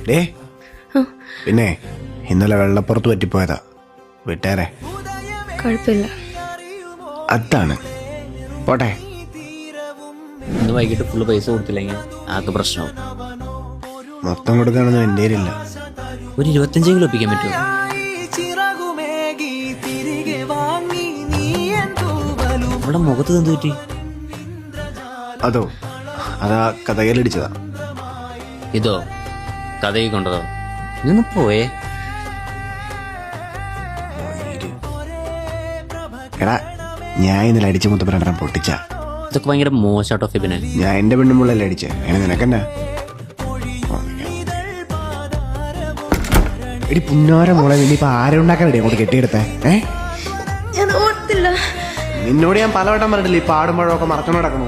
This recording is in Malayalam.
ഡേ പിന്നെ ഇന്നലെ വെള്ളപ്പുറത്ത് പറ്റിപ്പോയതാ, വിട്ടേരെ. കുഴപ്പമില്ല. അതാണ് പോട്ടെ. ഇന്ന് വൈകിട്ട് ഫുള്ള് പൈസ കൊടുത്തില്ലെങ്കിൽ ആകെ പ്രശ്നവും. മൊത്തം കൊടുക്കാനൊന്നും എൻ്റെ കയ്യിലില്ല. ഒരു 25 ഒപ്പിക്കാൻ പറ്റുമോ? അവളുടെ മുഖത്ത് എന്ത് പറ്റി? അതാ കഥയിലടിച്ചതാ. ഇതോ കഥയിൽ കൊണ്ടതോ? ഇന്ന് പോയേ. എടാ ഞാൻ ഇന്നലെ അടിച്ച മുത്തപ്പരണ്ടെണ്ണം പൊട്ടിച്ച. ഇതൊക്കെ ഭയങ്കര മോശാട്ടോ ഫിബിനെ. ഞാൻ എന്റെ പെണ്ണുമ്പളല്ലേ അടിച്ചേ, അങ്ങനെ നിനക്കെന്നാ? എടി പുന്നാര മോളെ, ഇനിയിപ്പോ ആരെ ഉണ്ടാക്കാനടി അങ്ങോട്ട് കെട്ടിയെടുത്തേ? ഞാൻ ഓർത്തില്ല. നിന്നോട് ഞാൻ പലവട്ടം പറഞ്ഞിട്ടില്ല ഈ പാടുമ്പോഴൊക്കെ മറക്കണം നടക്കണോ.